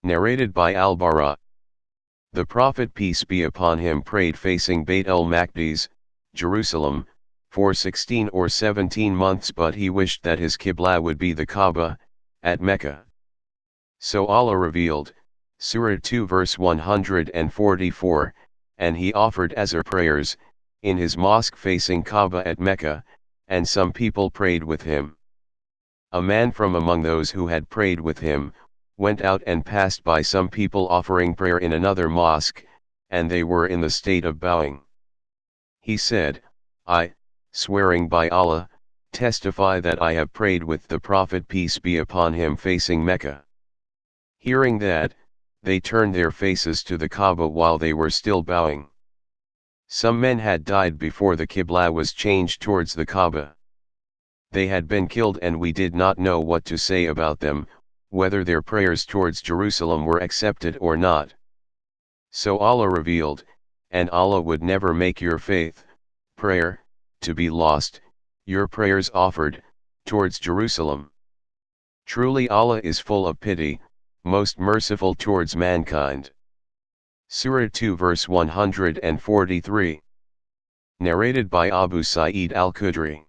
Narrated by Al-Bara. The Prophet peace be upon him prayed facing Bayt el-Maqdis, Jerusalem, for 16 or 17 months, but he wished that his Qibla would be the Kaaba, at Mecca. So Allah revealed, Surah 2 verse 144, and he offered Azhar prayers, in his mosque facing Kaaba at Mecca, and some people prayed with him. A man from among those who had prayed with him, went out and passed by some people offering prayer in another mosque, and they were in the state of bowing. He said, I, swearing by Allah, testify that I have prayed with the Prophet peace be upon him facing Mecca. Hearing that, they turned their faces to the Kaaba while they were still bowing. Some men had died before the Qibla was changed towards the Kaaba. They had been killed and we did not know what to say about them, whether their prayers towards Jerusalem were accepted or not. So Allah revealed, and Allah would never make your faith, prayer, to be lost, your prayers offered, towards Jerusalem. Truly Allah is full of pity, most merciful towards mankind. Surah 2 verse 143. Narrated by Abu Sa'id al-Khudri.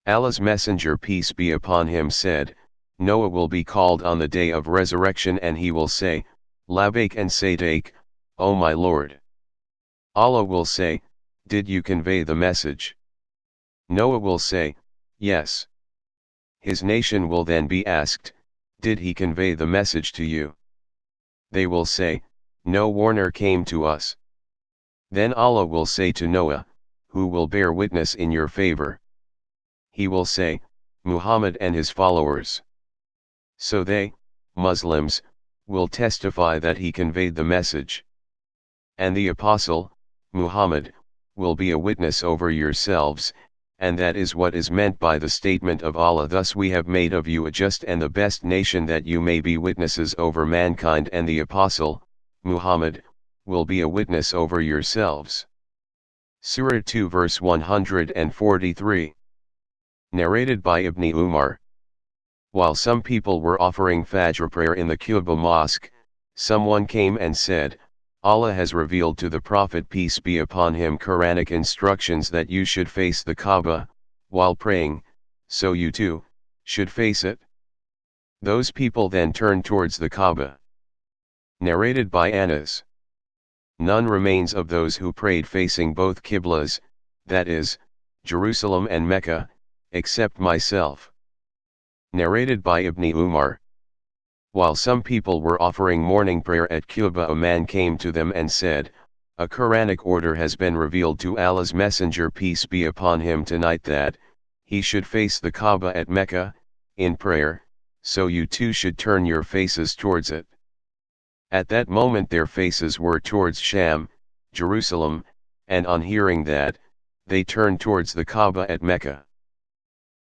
Allah's Messenger peace be upon him said, Noah will be called on the day of resurrection and he will say, Labbaik and Sadaik, O my Lord. Allah will say, did you convey the message? Noah will say, yes. His nation will then be asked, did he convey the message to you? They will say, no warner came to us. Then Allah will say to Noah, who will bear witness in your favor? He will say, Muhammad and his followers. So they, Muslims, will testify that he conveyed the message. And the apostle, Muhammad, will be a witness over yourselves, and that is what is meant by the statement of Allah, thus we have made of you a just and the best nation that you may be witnesses over mankind, and the apostle, Muhammad, will be a witness over yourselves. Surah 2 verse 143. Narrated by Ibn Umar. While some people were offering Fajr prayer in the Quba mosque, someone came and said, Allah has revealed to the Prophet peace be upon him Quranic instructions that you should face the Kaaba, while praying, so you too, should face it. Those people then turned towards the Kaaba. Narrated by Anas. None remains of those who prayed facing both Qiblas, that is, Jerusalem and Mecca, except myself. Narrated by Ibn Umar. While some people were offering morning prayer at Quba, a man came to them and said, a Quranic order has been revealed to Allah's Messenger peace be upon him tonight that, he should face the Kaaba at Mecca, in prayer, so you too should turn your faces towards it. At that moment their faces were towards Sham, Jerusalem, and on hearing that, they turned towards the Kaaba at Mecca.